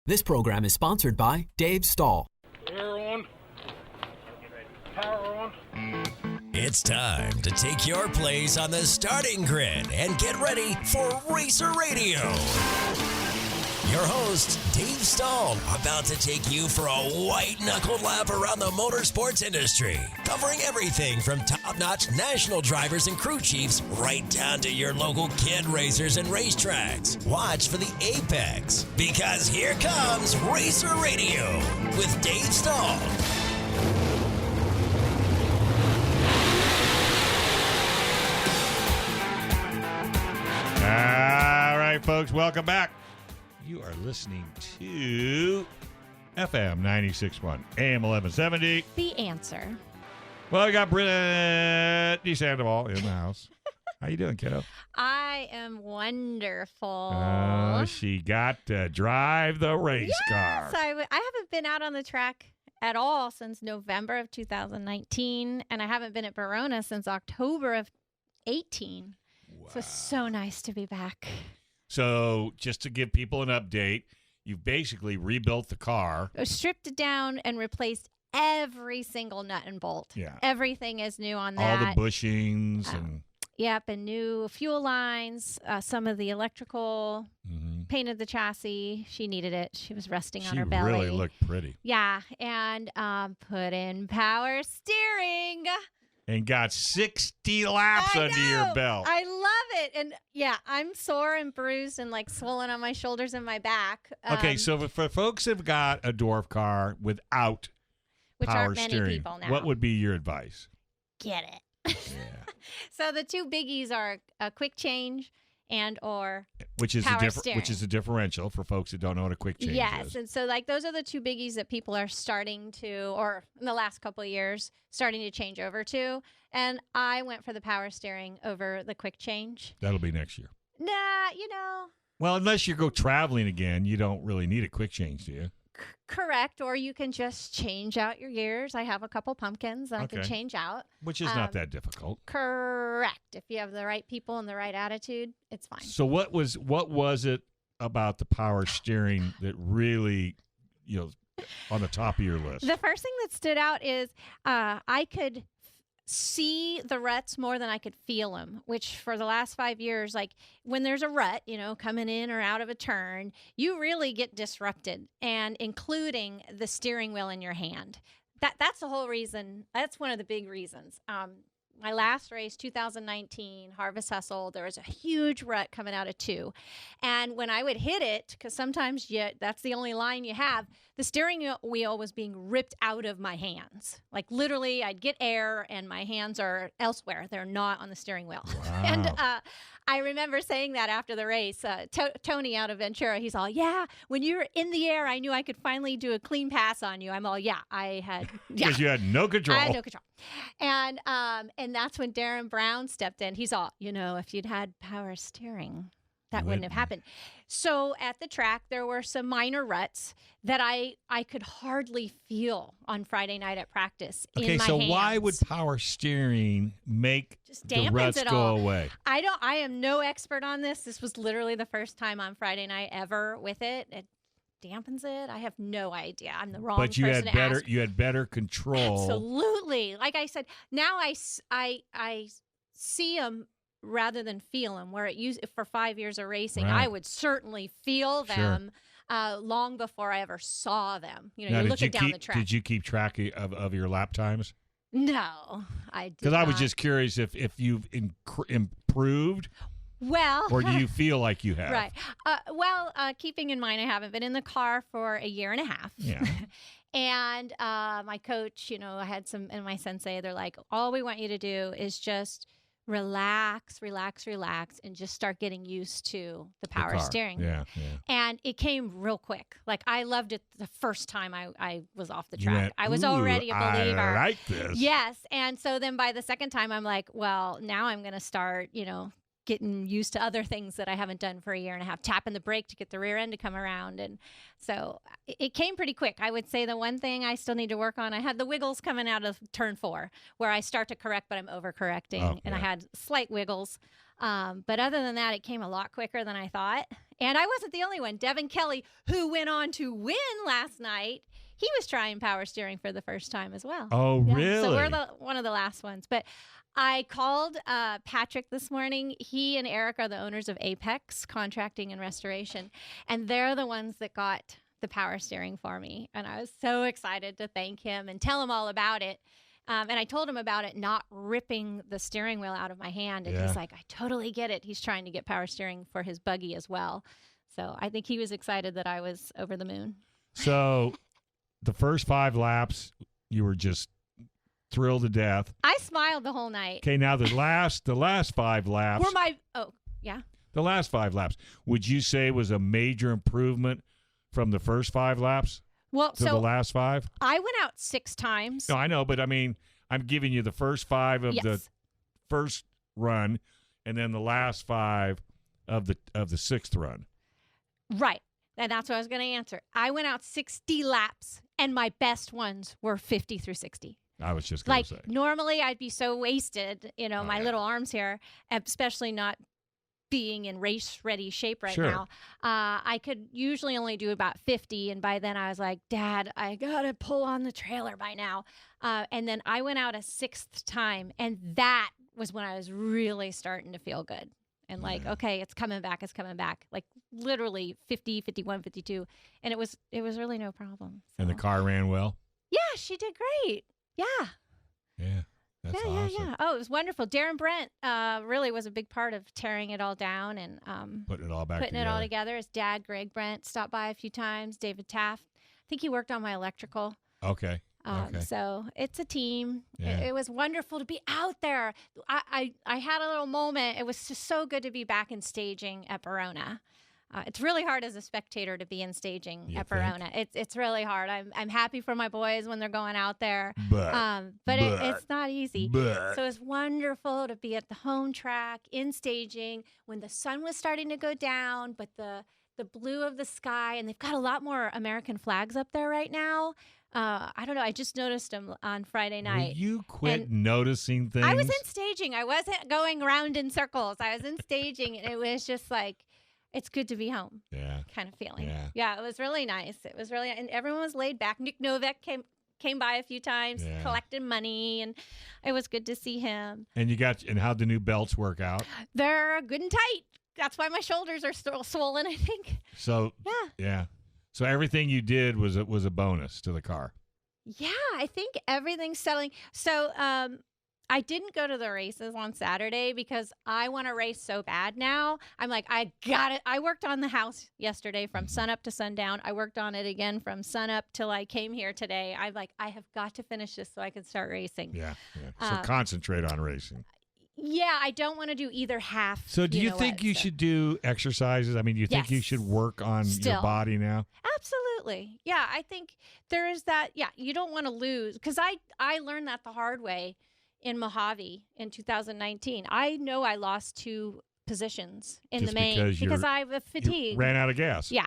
This program is sponsored by Dave Stahl. Air on. Power on. It's time to take your place on the starting grid and get ready for RACER Radio. Your host, Dave Stahl, about to take you for a white-knuckled lap around the motorsports industry, covering everything from top-notch national drivers and crew chiefs right down to your local kid racers and racetracks. Watch for the apex, because here comes RACER Radio with Dave Stahl. All right, folks, welcome back. You are listening to FM 96.1, AM 1170. The answer. Well, we got Britney Sandoval in the house. How you doing, kiddo? I am wonderful. She got to drive the race car. I haven't been out on the track at all since November of 2019, and I haven't been at Barona since October of 18. Wow. So it's so nice to be back. So just to give people an update, you've basically rebuilt the car. I stripped it down and replaced every single nut and bolt. Yeah. Everything is new on that. All the bushings and... Yep, and new fuel lines, some of the electrical, painted the chassis. She needed it. She was resting on her belly. She really looked pretty. Yeah, and put in power steering. And got 60 laps under your belt. I love it. And yeah, I'm sore and bruised and like swollen on my shoulders and my back. Okay, so for folks who've got a dwarf car without which power aren't many steering, people now, what would be your advice? Get it. Yeah. So the two biggies are a quick change and or which is power a steering. which is a differential for folks that don't know what a quick change is. Yes, and so like those are the two biggies that people are starting to, or in the last couple of years, starting to change over to. And I went for the power steering over the quick change. That'll be next year. Nah, you know. Well, unless you go traveling again, you don't really need a quick change, do you? Correct, or you can just change out your gears. I have a couple pumpkins that I can change out. Which is not that difficult. Correct. If you have the right people and the right attitude, it's fine. So what was it about the power steering that really, on the top of your list? The first thing that stood out is I could see the ruts more than I could feel them, which for the last 5 years, like when there's a rut, coming in or out of a turn, you really get disrupted, and including the steering wheel in your hand. That's the whole reason. That's one of the big reasons. My last race, 2019, Harvest Hustle, there was a huge rut coming out of 2. And when I would hit it, because sometimes that's the only line you have, the steering wheel was being ripped out of my hands. Like literally, I'd get air and my hands are elsewhere. They're not on the steering wheel. Wow. And I remember saying that after the race. Tony out of Ventura, he's all, yeah, when you were in the air, I knew I could finally do a clean pass on you. I'm all, yeah, I had. Because you had no control. I had no control. And that's when Darren Brown stepped in. He's all, if you'd had power steering, that wouldn't have happened. So at the track, there were some minor ruts that I could hardly feel on Friday night at practice in my hands. Okay, so why would power steering make the ruts go away? I am no expert on this. This was literally the first time on Friday night ever with it. It dampens it. I have no idea. I'm the wrong person to ask. But you had better control. Absolutely. Like I said, now I see them rather than feel them. Where for 5 years of racing, right. I would certainly feel them long before I ever saw them. Now, you're looking down the track. Did you keep track of your lap times? No, I did not. Because I was just curious if you've improved. Well, or do you feel like you have? Right. Keeping in mind I haven't been in the car for a year and a half. Yeah. And my coach, I had and my sensei, they're like, all we want you to do is just relax, and just start getting used to the power steering. Yeah. And it came real quick. Like I loved it the first time I was off the track. I was already a believer. I like this. Yes. And so then by the second time, I'm like, well, now I'm going to start, getting used to other things that I haven't done for a year and a half, tapping the brake to get the rear end to come around. And so it came pretty quick. I would say the one thing I still need to work on, I had the wiggles coming out of turn 4 where I start to correct, but I'm overcorrecting. And I had slight wiggles. But other than that, it came a lot quicker than I thought. And I wasn't the only one. Devin Kelly, who went on to win last night, he was trying power steering for the first time as well. Oh, really? So we're one of the last ones. But I called Patrick this morning. He and Eric are the owners of Apex Contracting and Restoration, and they're the ones that got the power steering for me. And I was so excited to thank him and tell him all about it. And I told him about it not ripping the steering wheel out of my hand. And he's like, I totally get it. He's trying to get power steering for his buggy as well. So I think he was excited that I was over the moon. So the first 5 laps, you were just thrilled to death. I smiled the whole night. Okay, now the last 5 laps. The last 5 laps, would you say was a major improvement from the first 5 laps to the last 5? I went out 6 times. No, I know, but I mean, I'm giving you the first 5 of the first run, and then the last 5 of the 6th run. Right. And that's what I was going to answer. I went out 60 laps, and my best ones were 50 through 60. I was just going to say. Normally I'd be so wasted, my little arms here, especially not being in race-ready shape right now. I could usually only do about 50, and by then I was like, Dad, I got to pull on the trailer by now. And then I went out a 6th time, and that was when I was really starting to feel good. And okay, it's coming back. Like literally 50, 51, 52. And it was really no problem. So. And the car ran well? Yeah, she did great. Yeah. Yeah. That's awesome. Yeah. Oh, it was wonderful. Darren Brent really was a big part of tearing it all down and putting it all together. His dad, Greg Brent, stopped by a few times. David Taft. I think he worked on my electrical. Okay. So it's a team. Yeah. It was wonderful to be out there. I had a little moment. It was just so good to be back in staging at Barona. It's really hard as a spectator to be in staging at Barona. It's really hard. I'm happy for my boys when they're going out there, but it's not easy. So it's wonderful to be at the home track in staging when the sun was starting to go down, but the blue of the sky, and they've got a lot more American flags up there right now. I don't know. I just noticed them on Friday night. Will you quit noticing things? I was in staging. I wasn't going around in circles. I was in staging, and it was just like, it's good to be home. Yeah. Kind of feeling. Yeah. It was really nice. And everyone was laid back. Nick Novak came by a few times, collected money, and it was good to see him. And how'd the new belts work out? They're good and tight. That's why my shoulders are still swollen, I think. So, yeah. So everything you did was a bonus to the car. Yeah, I think everything's settling. So, I didn't go to the races on Saturday because I want to race so bad now. I'm like, I got it. I worked on the house yesterday from sunup to sundown. I worked on it again from sunup till I came here today. I'm like, I have got to finish this so I can start racing. Yeah. So concentrate on racing. Yeah, I don't want to do either half. So do you think you should do exercises? I mean, do you think you should work on your body now? Absolutely. Yeah, I think there is that. Yeah, you don't want to lose because I learned that the hard way. In Mojave in 2019. I know I lost 2 positions in the main because I have fatigue. Ran out of gas. Yeah.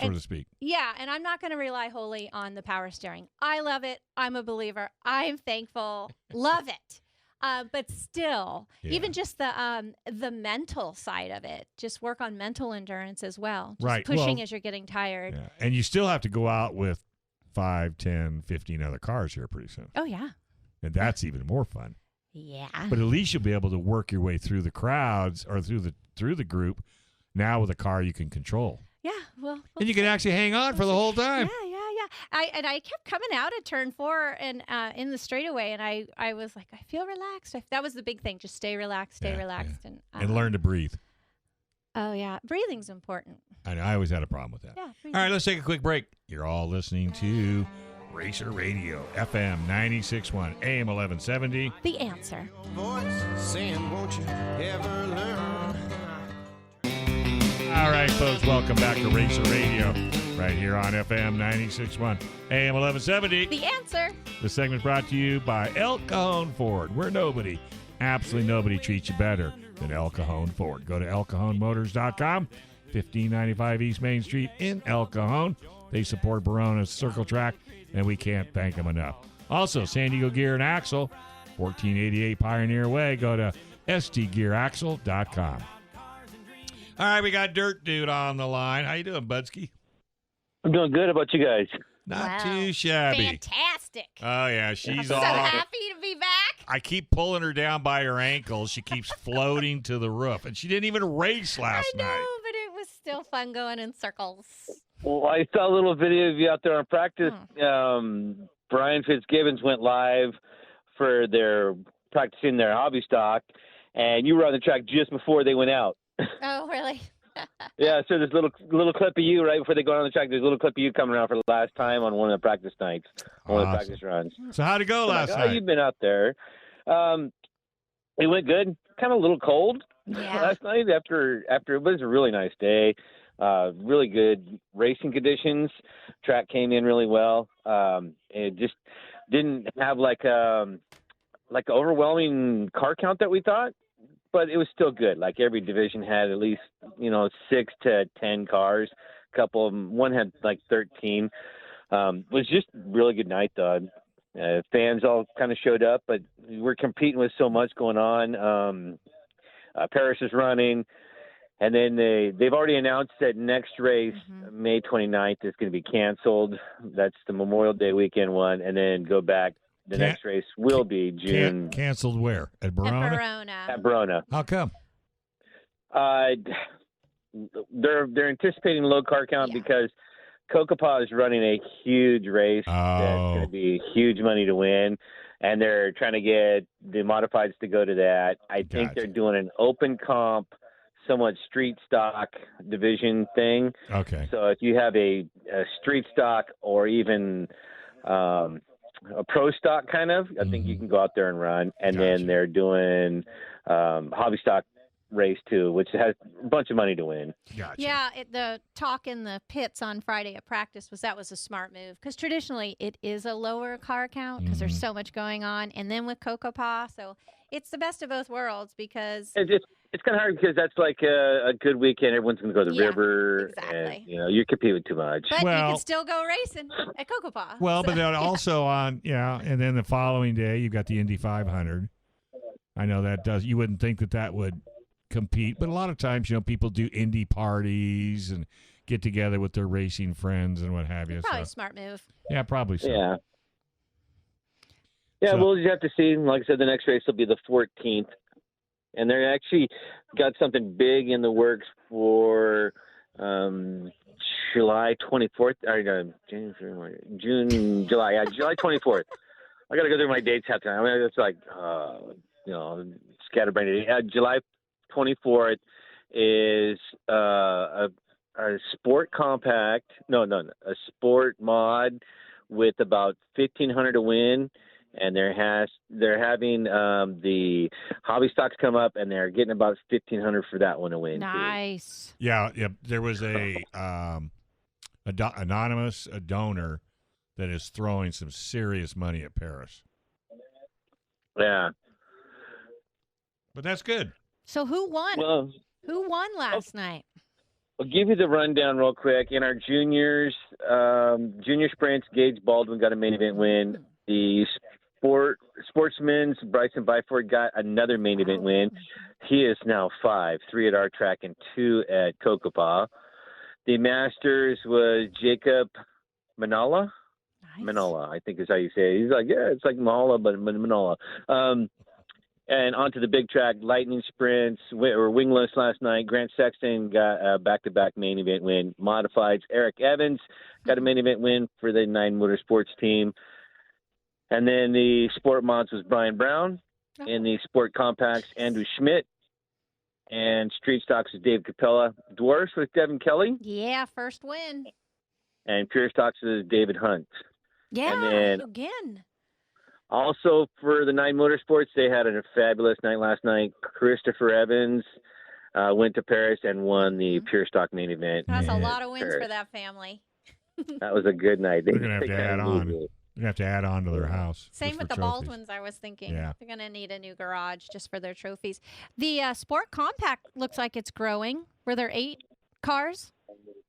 So to speak. Yeah, and I'm not going to rely wholly on the power steering. I love it. I'm a believer. I'm thankful. Love it. But still, even just the mental side of it, just work on mental endurance as well. Just pushing as you're getting tired. Yeah. And you still have to go out with 5, 10, 15 other cars here pretty soon. Oh, yeah. And that's even more fun. Yeah. But at least you'll be able to work your way through the crowds or through the group now with a car you can control. Yeah, well and you can actually hang on for the whole time. Yeah. I kept coming out at turn 4 and in the straightaway, and I was like, I feel relaxed. That was the big thing. Just stay relaxed, and learn to breathe. Oh, yeah. Breathing's important. I know. I always had a problem with that. Yeah. All right, let's take a quick break. You're all listening to RACER Radio, FM 96.1, AM 1170. The Answer. Voice saying, won't you ever learn? All right, folks, welcome back to RACER Radio, right here on FM 96.1, AM 1170. The Answer. The segment brought to you by El Cajon Ford, where absolutely nobody treats you better than El Cajon Ford. Go to elcajonmotors.com, 1595 East Main Street in El Cajon. They support Barona Circle Track, and we can't thank them enough. Also, San Diego Gear and Axle, 1488 Pioneer Way. Go to stgearaxle.com. All right, we got Dirt Dude on the line. How you doing, Budsky? I'm doing good. How about you guys? Not too shabby. Fantastic. Oh, yeah, she's so all happy to be back. I keep pulling her down by her ankles. She keeps floating to the roof, and she didn't even race last night. I know, but it was still fun going in circles. Well, I saw a little video of you out there on practice. Brian Fitzgibbons went live for their practicing their hobby stock, and you were on the track just before they went out. Oh, really? Yeah, so there's a little clip of you right before they go on the track. There's a little clip of you coming around for the last time on one of the practice nights, one of the practice runs. So how'd it go last night? You've been out there. It went good. Kind of a little cold last night after it was a really nice day. Really good racing conditions. Track came in really well. It just didn't have like overwhelming car count that we thought. But it was still good. Like every division had at least, 6 to 10 cars. A couple of them, one had like 13. It was just a really good night, though. Fans all kind of showed up, but we're competing with so much going on. Paris is running, and then they've already announced that next race, May 29th, is going to be canceled. That's the Memorial Day weekend one, and then go back. The next race will be June. Canceled where? At Barona? At Barona. How come? They're anticipating low car count because Kokopah is running a huge race that's going to be huge money to win, and they're trying to get the modifieds to go to that. I think they're doing an open comp, somewhat street stock division thing. Okay. So if you have a street stock or even a pro stock kind of, I think you can go out there and run. And then they're doing hobby stock race too, which has a bunch of money to win. Gotcha. Yeah, the talk in the pits on Friday at practice was a smart move because traditionally it is a lower car count because there's so much going on. And then with Kokopah, so it's the best of both worlds because it's kind of hard because that's like a good weekend. Everyone's going to go to the river. Exactly. And, you compete with too much. But you can still go racing at Kokopah. Well, but then also on, and then the following day, you've got the Indy 500. I know that you wouldn't think that would compete, but a lot of times, people do Indy parties and get together with their racing friends and what have you. Probably a smart move. Yeah, probably so. Yeah. Yeah, we'll just have to see. Like I said, the next race will be the 14th. And they actually got something big in the works for July 24th. Or July 24th. I got to go through my dates half time. I mean, it's like, scatterbrained. July 24th is a sport compact. No, a sport mod with about 1,500 to win. And they're having the hobby stocks come up, and they're getting about 1,500 for that one to win. Nice. Too. Yeah. There was a anonymous donor that is throwing some serious money at Paris. Yeah. But that's good. So who won? Well, who won last night? I'll give you the rundown real quick. In our juniors, junior sprints, Gage Baldwin got a main event win. The sportsmen's Bryson Byford got another main event win. He is now 5, 3 at our track and 2 at Kokopah. The Masters was Jacob Manola. Nice. Manola, I think is how you say it. He's like, it's like Manola, but Manola. And onto the big track, lightning sprints or wingless last night. Grant Sexton got a back-to-back main event win. Modifieds, Eric Evans got a main event win for the 9 Motorsports team. And then the sport mods was Brian Brown. In the sport compacts, Andrew Schmidt. And street stocks was Dave Capella. Dwarfs was Devin Kelly. Yeah, first win. And pure stocks was David Hunt. Yeah, and then again. Also for the 9 Motorsports, they had a fabulous night last night. Christopher Evans went to Paris and won the pure stock main event. That's a lot of wins for that family. That was a good night. They're going to have to add on. They have to add on to their house. Same just with for the trophies. Baldwins, I was thinking. Yeah. They're going to need a new garage just for their trophies. The Sport Compact looks like it's growing. Were there 8 cars?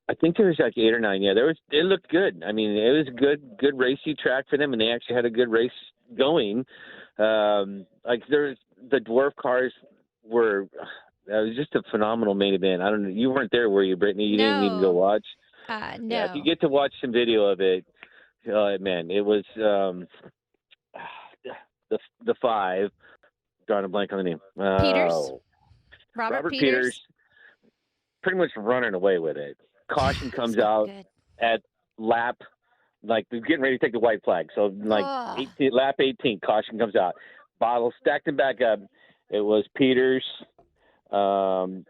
I think there was like 8 or 9. Yeah, it looked good. I mean, it was a good racing track for them, and they actually had a good race going. Like the dwarf cars were. That was just a phenomenal main event. I don't know. You weren't there, were you, Brittany? You didn't even go watch. No. Yeah, if you get to watch some video of it, man, it was the 5. Drawing a blank on the name. Peters. Robert Peters. Pretty much running away with it. Caution comes out at lap, like they're getting ready to take the white flag. So like lap 18, caution comes out. Bottles stacked them back up. It was Peters, 12.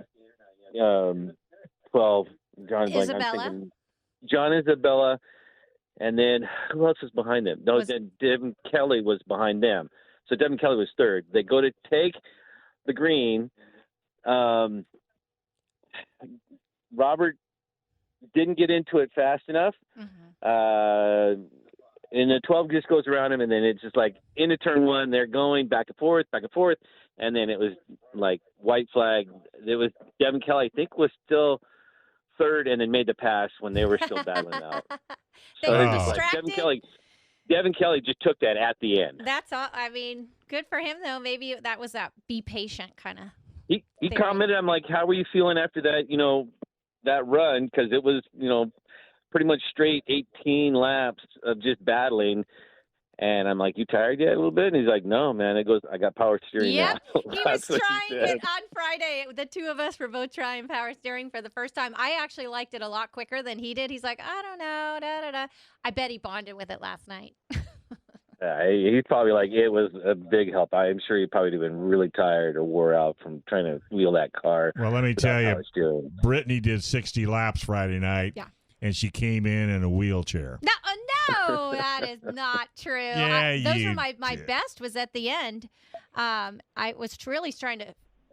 John Isabella, and then who else was behind them? No, Devin Kelly was behind them. So Devin Kelly was 3rd. They go to take the green. Robert didn't get into it fast enough. And the 12 just goes around him, and then it's just like into turn 1, they're going back and forth, and then it was like white flag. It was Devin Kelly, I think, was still 3rd, and then made the pass when they were still battling out. They were distracted. Like Devin Kelly just took that at the end. That's all. I mean, good for him though. Maybe that was that be patient kind of. He commented, I'm like, how were you feeling after that, that run? Because it was, pretty much straight 18 laps of just battling. And I'm like, you tired yet a little bit? And he's like, no, man. It goes, I got power steering now. He was trying it on Friday. The 2 of us were both trying power steering for the first time. I actually liked it a lot quicker than he did. He's like, I don't know, da-da-da. I bet he bonded with it last night. He's probably like, it was a big help. I'm sure he probably would have been really tired or wore out from trying to wheel that car. Well, let me tell you, Brittany did 60 laps Friday night. Yeah. And she came in a wheelchair. No, that is not true. Yeah, those were my best was at the end. I was really starting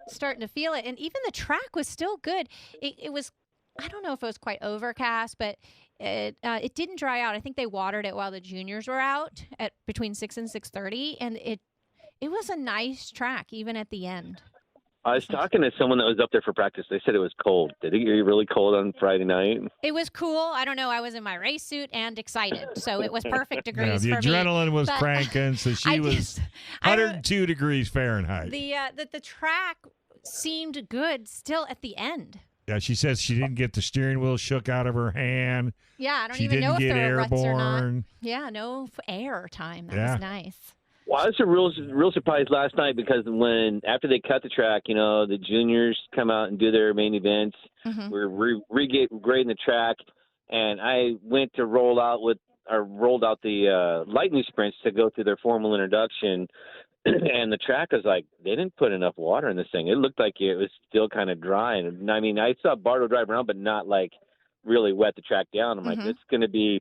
to feel it. And even the track was still good. It was, I don't know if it was quite overcast, but it didn't dry out. I think they watered it while the juniors were out at between 6 and 6:30. And it was a nice track, even at the end. I was talking to someone that was up there for practice. They said it was cold. Did it get really cold on Friday night? It was cool. I don't know. I was in my race suit and excited, so it was perfect degrees the for adrenaline me. was cranking, so she was 102 degrees Fahrenheit. The track seemed good still at the end. Yeah, she says she didn't get the steering wheel shook out of her hand. Yeah, I don't she even know if didn't there get were ruts or not. airborne. Yeah, no air time. That was nice. Well, I was real surprised last night because after they cut the track, the juniors come out and do their main events. Mm-hmm. We're regrading the track, and I went to rolled out the lightning sprints to go through their formal introduction, and the track was like they didn't put enough water in this thing. It looked like it was still kind of dry, and I mean I saw Bardo drive around, but not like really wet the track down. I'm like, it's going to be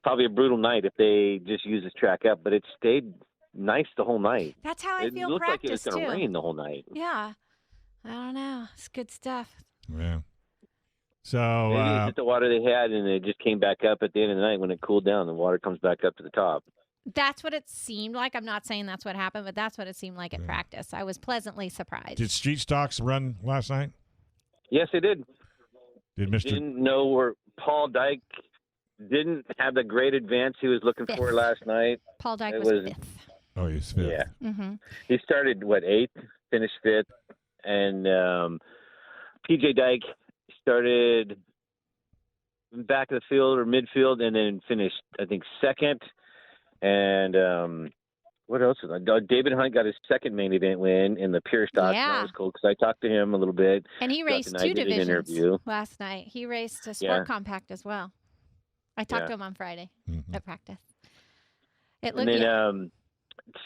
probably a brutal night if they just use this track up, but it stayed nice the whole night. That's how I feel. It looked like it was going to rain the whole night. Yeah, I don't know. It's good stuff. Yeah. So maybe it's just the water they had, and it just came back up at the end of the night when it cooled down. The water comes back up to the top. That's what it seemed like. I'm not saying that's what happened, but that's what it seemed like at practice. I was pleasantly surprised. Did Street Stocks run last night? Yes, they did. Didn't know where Paul Dyke didn't have the great advance he was looking for last night. Paul Dyke was 5th. Oh, he's 5th. Yeah. Mm-hmm. He started, 8th, finished 5th. And PJ Dyke started back of the field or midfield and then finished, I think, 2nd. And what else? David Hunt got his 2nd main event win in the pure stock. Yeah. That was cool because I talked to him a little bit. And he raced 2 divisions last night. He raced a Sport Compact as well. I talked to him on Friday at practice. It looked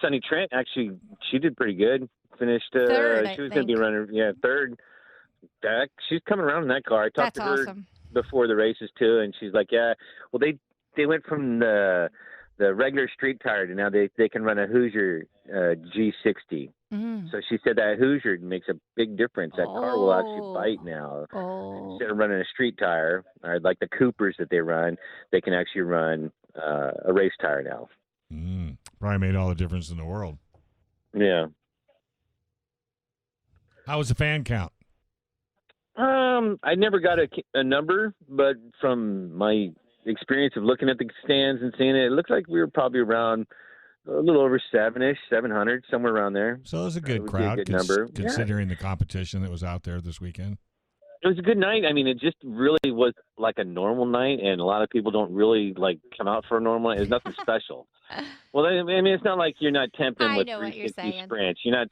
Sunny Trent, actually, she did pretty good. Finished, 3rd, she was going to be running, 3rd. She's coming around in that car. I talked to her before the races, too, and she's like, well, they went from the regular street tire to now they can run a Hoosier G60. So she said that Hoosier makes a big difference. That car will actually bite now. Instead of running a street tire, or like the Coopers that they run, they can actually run a race tire now. Probably made all the difference in the world. Yeah. How was the fan count? I never got a number, but from my experience of looking at the stands and seeing it looks like we were probably around a little over 700, somewhere around there. So it was a good would be crowd, a good number. considering the competition that was out there this weekend. It was a good night. I mean, it just really was like a normal night, and a lot of people don't really come out for a normal night. It's nothing special. Well, I mean, it's not like you're not tempting with 360 sprints. You're not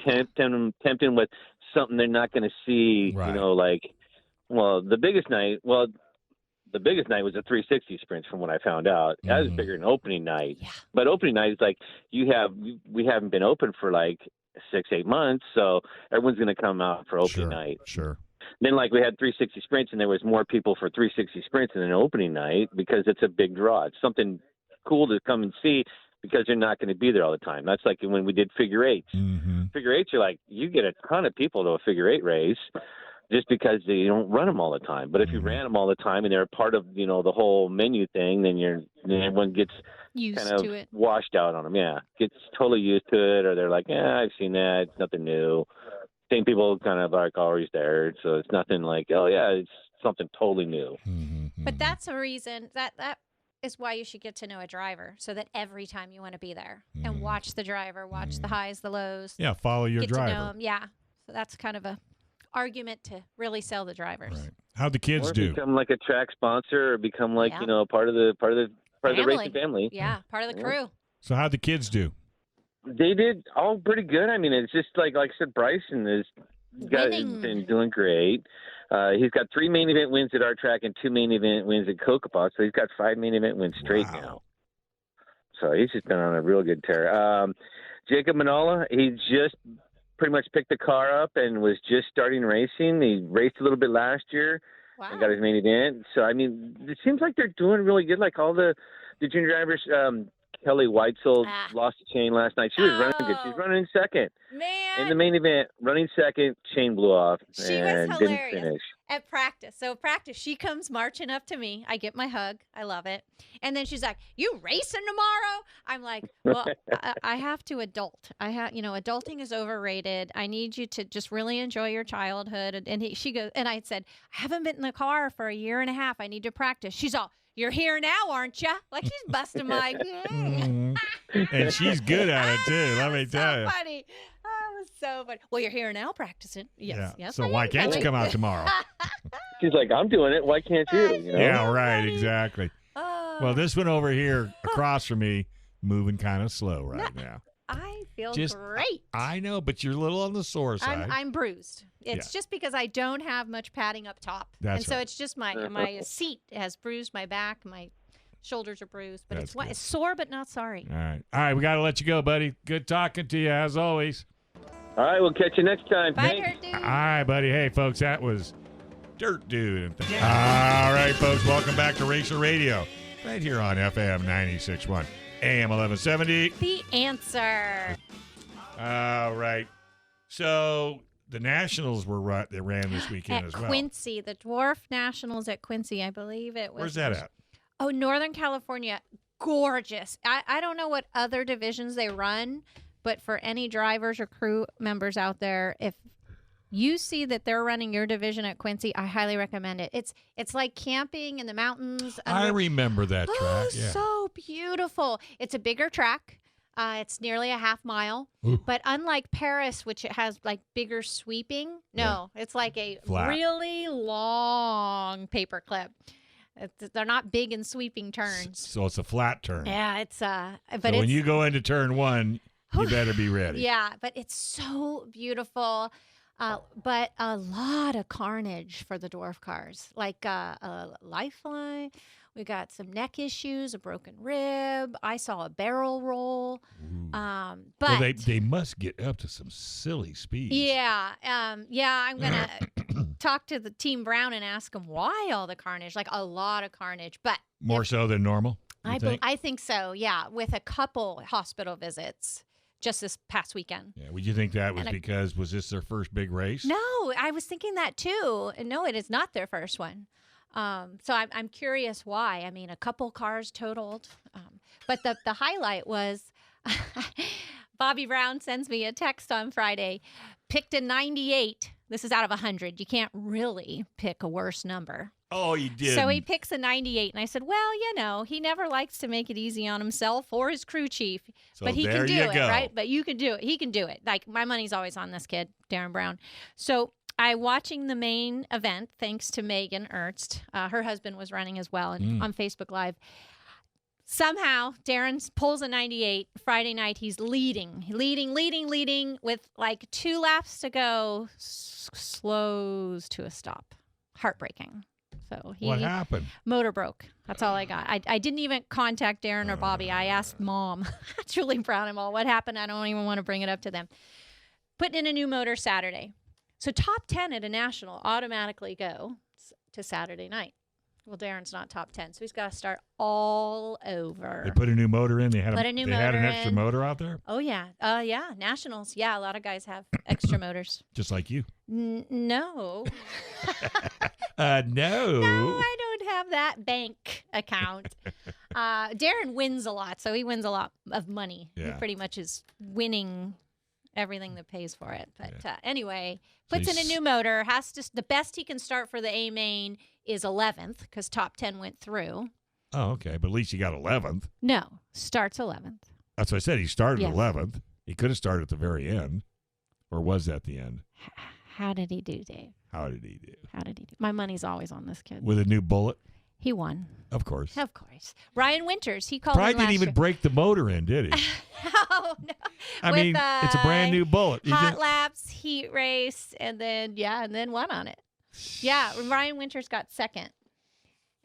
tempting with something they're not going to see. Right. The biggest night was a 360 sprint from what I found out. That was bigger than opening night. Yeah. But opening night is like we haven't been open for like 6-8 months, so everyone's going to come out for opening night. Sure. Then we had 360 sprints, and there was more people for 360 sprints than an opening night because it's a big draw. It's something cool to come and see because they're not going to be there all the time. That's like when we did figure eights. Mm-hmm. Figure eights are you get a ton of people to a figure eight race just because they don't run them all the time. But if you ran them all the time and they're part of the whole menu thing, then everyone gets used kind of to it, washed out on them. Yeah, gets totally used to it, or they're like, yeah, I've seen that. It's nothing new. Same people kind of always there, so it's nothing like, oh yeah, it's something totally new. Mm-hmm. But that's a reason that is why you should get to know a driver, so that every time you want to be there and watch the driver, watch the highs, the lows. Yeah, follow your get driver. To know him. Yeah, so that's kind of a argument to really sell the drivers. Right. How'd the kids or do? Become like a track sponsor, or become part of the racing family. Yeah, part of the crew. So how'd the kids do? They did all pretty good. I mean, it's just like I said, Bryson has been doing great. He's got 3 main event wins at our track and 2 main event wins at Kokopah, so he's got 5 main event wins straight now. So he's just been on a real good tear. Jacob Manola, he just pretty much picked the car up and was just starting racing. He raced a little bit last year and got his main event. So, I mean, it seems like they're doing really good. Like all the junior drivers, Kelly Weitzel lost the chain last night. She was running good. She's running in second. Man. In the main event, running second, chain blew off and was didn't finish. At practice. So practice, she comes marching up to me. I get my hug. I love it. And then she's like, "You racing tomorrow?" I'm like, "Well, I have to adult. Adulting is overrated. I need you to just really enjoy your childhood." And she goes, and I said, "I haven't been in the car for a year and a half. I need to practice." She's all, "You're here now, aren't you?" Like she's busting my. And she's good at it too. Let me tell you. Funny. Oh, it was so funny. Well, you're here now practicing. Yes. Yeah. So why can't you come out tomorrow? She's like, "I'm doing it. Why can't you?" Yeah, right. Exactly. Oh. Well, this one over here across from me, moving kind of slow right now. I feel Just, great. I know, but you're a little on the sore side. I'm bruised. It's just because I don't have much padding up top. That's so right. it's just my seat has bruised my back, my shoulders are bruised, but That's it's sore but not sorry. All right, we got to let you go, buddy. Good talking to you as always. All right, we'll catch you next time. Bye, Thanks. Dirt Dude. All right, buddy. Hey, folks, that was Dirt Dude. All right, folks, welcome back to Racer Radio, right here on FM 96.1, AM 1170. The answer. All right. So the Nationals they ran this weekend At as well. Quincy, the Dwarf Nationals at Quincy, I believe it was. Where's that at? Oh, Northern California. Gorgeous. I don't know what other divisions they run, but for any drivers or crew members out there, if you see that they're running your division at Quincy, I highly recommend it. It's like camping in the mountains. I remember that track. Oh, Yeah. so beautiful. It's a bigger track. It's nearly a half mile. Ooh. But unlike Paris, which it has like bigger sweeping, no, it's like a Flat. really long paper clip. They're not big and sweeping turns. So it's a flat turn. Yeah, but So when you go into turn one, you better be ready. Yeah, but it's so beautiful. But a lot of carnage for the dwarf cars, like a lifeline. We got some neck issues, a broken rib. I saw a barrel roll. But well, they must get up to some silly speeds. Yeah, I'm gonna talk to the Team Brown and ask them why all the carnage, like a lot of carnage, but More so than normal. I think so. Yeah, with a couple hospital visits just this past weekend. Yeah. Would you think that was was this their first big race? No, I was thinking that too. No, it is not their first one. So I'm curious why. I mean, a couple cars totaled. But the highlight was Bobby Brown sends me a text on Friday, picked a 98. This is out of 100. You can't really pick a worse number. Oh, you did. So he picks a 98. And I said, well, he never likes to make it easy on himself or his crew chief. So but he there can do you it, go. right? But you can do it. He can do it. Like, my money's always on this kid, Darren Brown. So I watching the main event, thanks to Megan Ernst. Her husband was running as well on Facebook Live. Somehow, Darren pulls a 98. Friday night, he's leading with like 2 laps to go. Slows to a stop. Heartbreaking. So What happened? Motor broke. That's all I got. I didn't even contact Darren or Bobby. I asked Mom, Julie Brown and all, what happened? I don't even want to bring it up to them. Putting in a new motor Saturday. So top 10 at a national automatically go to Saturday night. Well, Darren's not top 10, so he's got to start all over. They put a new motor in. They had Put a a new they had an motor extra in. motor out there, Oh, yeah. Yeah, nationals. Yeah, a lot of guys have extra motors. just like you. No. No. No, I don't have that bank account. Darren wins a lot, so he wins a lot of money. He Yeah. pretty much is winning everything that pays for it. But anyway, So puts in a he's- new motor. The best he can start for the A main is 11th because top 10 went through. Oh, okay. But at least he got 11th. No, starts 11th. That's what I said. He started Yes. 11th. He could have started at the very end, or was that the end? How did he do, Dave? How did he do? How did he do? My money's always on this kid. With a new bullet, He won. of course. Of course. Ryan Winters, he called Probably in didn't last even year. break the motor in, did he? Oh, no. I With, mean, it's a brand new bullet. He Hot just- laps, heat race, and then won on it. Yeah, Ryan Winters got second.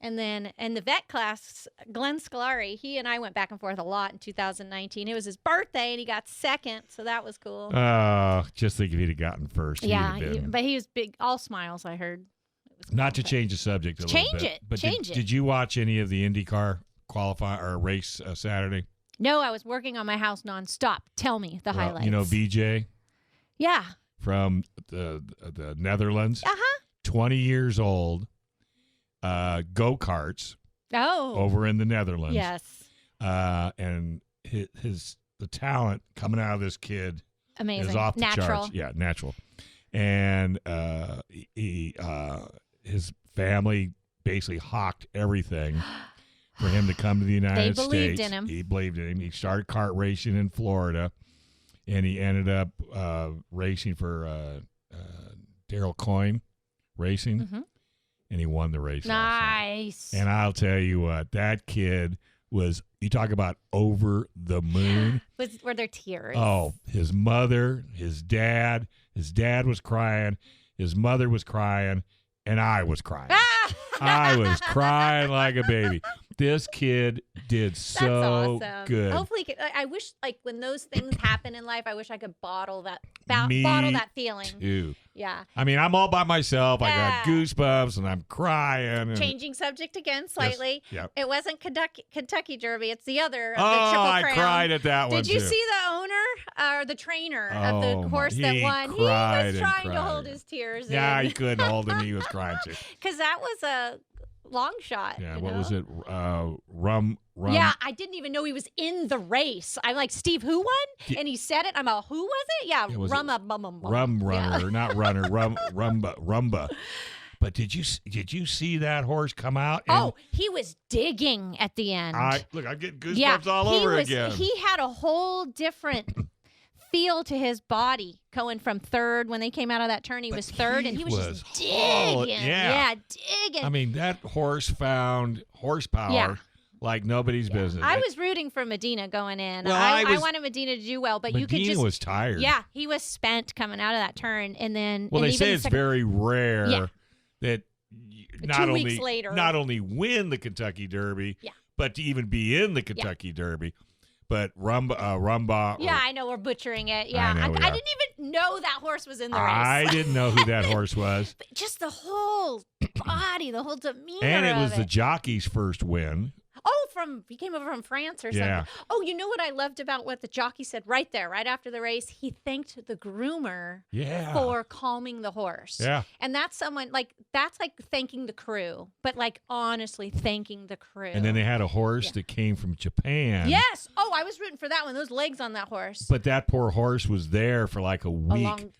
And then in the vet class, Glenn Scolari, he and I went back and forth a lot in 2019. It was his birthday, and he got second, so that was cool. Just think if he'd have gotten first. yeah, he'd have been. but he was big, all smiles, I heard. It was Not cool, to change the subject a little Change bit. it. But Change it. Did you watch any of the IndyCar qualify or race Saturday? No, I was working on my house nonstop. Tell me the highlights. You know VJ Yeah. from the Netherlands, Uh-huh. 20 years old, go-karts Oh. over in the Netherlands. Yes. And the talent coming out of this kid Amazing. is off the Natural. charts. Yeah, natural. And his family basically hawked everything for him to come to the United States. They believed in him. He believed in him. He started kart racing in Florida, and he ended up racing for Daryl Coyne Racing, Mhm. and he won the race. last night. Nice. And I'll tell you what, that kid was, you talk about over the moon. Were there tears? Oh, his mother, his dad was crying, his mother was crying, and I was crying. I was crying like a baby. This kid did so That's awesome. good. Hopefully, I wish, like, when those things happen in life, I wish I could bottle that Me bottle that feeling. too. Yeah. I mean, I'm all by myself. I got Yeah. goosebumps, and I'm crying. And, Changing subject again slightly. Yep. It wasn't Kentucky Derby. It's the other of the Oh, Triple I Crown. cried at that one, Did you too. see the owner or the trainer of Oh, the horse that he won? He cried was and trying to cried. hold his tears Yeah, in. he couldn't hold him. He was crying too. Because that was a long shot. Yeah, you what know? was it? Rum. Yeah, I didn't even know he was in the race. I'm like, Steve, who won? And he said it. I'm like, who was it? Yeah, Yeah, was it Rum runner, not runner. Rumba. But did you see that horse come out? And Oh, he was digging at the end. I'm getting goosebumps all over again. He had a whole different feel to his body going from third. When they came out of that turn, he But was third, and he was just digging. hauling- yeah. Digging. I mean, that horse found horsepower Yeah. like nobody's business. I was rooting for Medina going in. Well, I I wanted Medina to do well, but you could Medina just was tired. Yeah, he was spent coming out of that turn, and then Well, and they even say it's second- very rare Yeah. that not only win the Kentucky Derby, Yeah. but to even be in the Kentucky Derby. But Rumba. Yeah, I know we're butchering it. Yeah, know we I are. didn't even know that horse was in the race. I didn't know who that horse was. But just the whole body, the whole demeanor And it was of the jockey's first win. Oh, came over from France or Yeah. something. Oh, you know what I loved about what the jockey said right there, right after the race? He thanked the groomer for calming the horse. Yeah. And that's that's like thanking the crew, but like honestly thanking the crew. And then they had a horse that came from Japan. Yes. Oh, I was rooting for that one. Those legs on that horse. But that poor horse was there for like a week.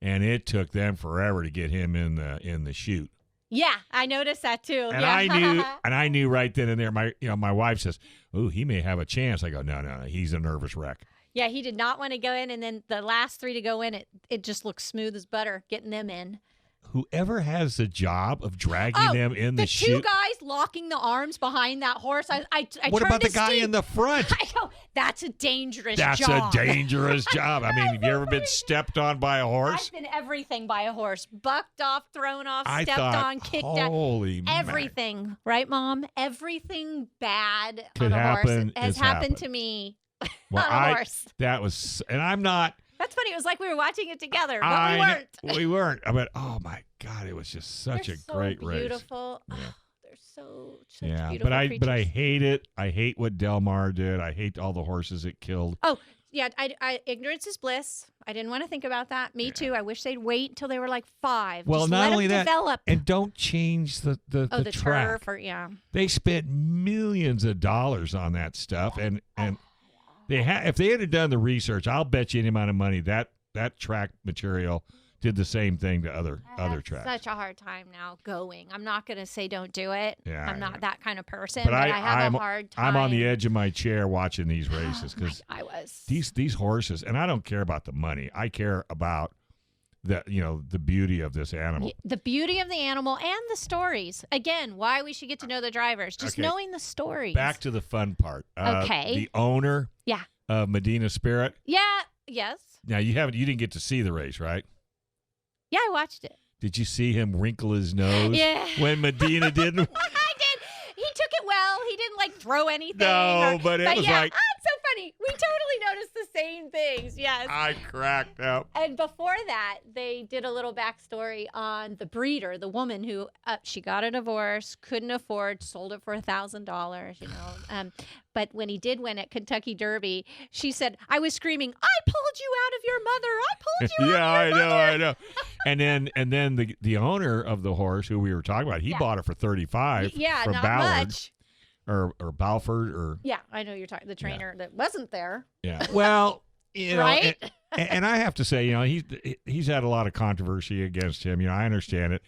And it took them forever to get him in the chute. Yeah, I noticed that too. And yeah. I knew right then and there. My wife says, "Oh, he may have a chance." I go, "No, he's a nervous wreck." Yeah, he did not want to go in, and then the last 3 to go in, it just looked smooth as butter getting them in. Whoever has the job of dragging them in the chute. The 2 guys locking the arms behind that horse. I what turned about the to guy Steve. in the front? I go, that's a dangerous job. That's a dangerous job. I mean, have you ever been stepped on by a horse? I've been everything by a horse. Bucked off, thrown off, I stepped thought, on, kicked out. holy everything. Right, Mom? Everything bad Could on a happen, horse has is happened happened. to me Well, on a horse. That was, and I'm not. That's funny. It was like we were watching it together, but we weren't. We weren't. But oh my God, it was just such They're a great so race. beautiful. Yeah. Oh, they're such Yeah, beautiful but I creatures. hate it. I hate what Del Mar did. I hate all the horses it killed. Oh, yeah. I ignorance is bliss. I didn't want to think about that. Me too. I wish they'd wait until they were like 5. Well, Just not let only them that, develop. and don't change the track. turf or They spent millions of dollars on that stuff, and if they had done the research, I'll bet you any amount of money that track material did the same thing to other tracks. Such a hard time now going. I'm not going to say don't do it. Yeah, I'm not that kind of person, But but I have a hard time. I'm on the edge of my chair watching these races because I was. these horses, and I don't care about the money. I care about the beauty of this animal. The beauty of the animal and the stories. Again, why we should get to know the drivers. Just Okay. knowing the stories. Back to the fun part. Okay. The owner of Medina Spirit. Yeah. Yes. Now you didn't get to see the race, right? Yeah, I watched it. Did you see him wrinkle his nose Yeah. when Medina didn't? I did. He took it well. He didn't like throw anything. No, but it was like. It's so funny. We totally noticed the same things. Yes. I cracked up. And before that, they did a little backstory on the breeder, the woman who she got a divorce, couldn't afford, sold it for $1,000. But when he did win at Kentucky Derby, she said, "I was screaming, I pulled you out of your mother! I pulled you out of your mother!" I know. And then the owner of the horse who we were talking about, he bought it for $35. Yeah, from not Ballard, much. or Balford or Yeah, I know you're talking the trainer that wasn't there. yeah. Well, Right? and I have to say, he's had a lot of controversy against him. I understand it,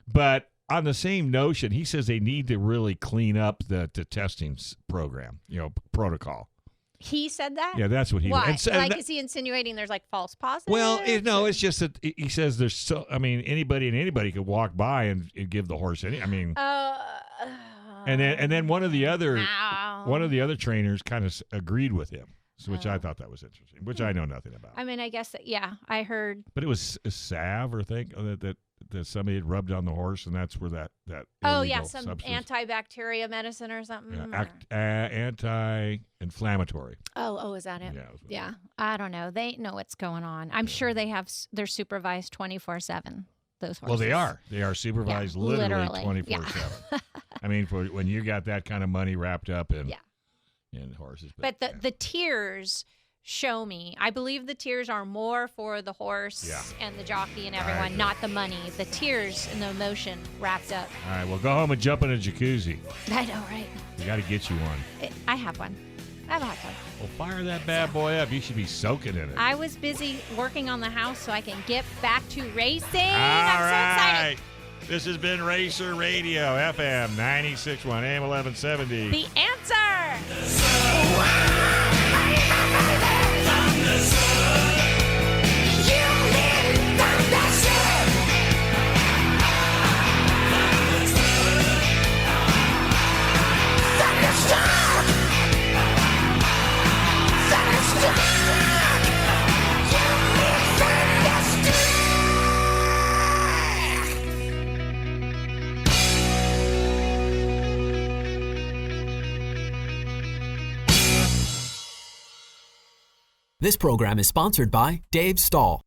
but on the same notion, he says they need to really clean up the testing program, protocol. He said that? Yeah, that's what he. Why? And Is he insinuating there's like false positives? well, no, it's just that he says there's so. I mean, anybody could walk by and give the horse any. I mean, and then one of the other trainers kind of agreed with him, which I thought that was interesting, which I know nothing about. I mean, I guess I heard. But it was a salve, or that somebody had rubbed on the horse, and that's where that Oh yeah, illegal some substance. antibacteria medicine or something. Yeah, anti-inflammatory. Oh, is that it? Yeah, it was- Yeah, I don't know. They know what's going on. I'm sure they're supervised 24/7. Those horses. Well, they are. They are supervised literally 24/7. Yeah. I mean, for when you got that kind of money wrapped up in horses. But the tiers show me. I believe the tiers are more for the horse and the jockey and everyone, not the money. The tiers and the emotion wrapped up. All right, well, go home and jump in a jacuzzi. I know, right? We got to get you one. I have one. I have a hot tub. Well, fire that bad boy up. You should be soaking in it. I was busy working on the house so I can get back to racing. All I'm so right. excited. This has been RACER Radio, FM 96.1, AM 1170. The answer. This program is sponsored by Dave Stahl.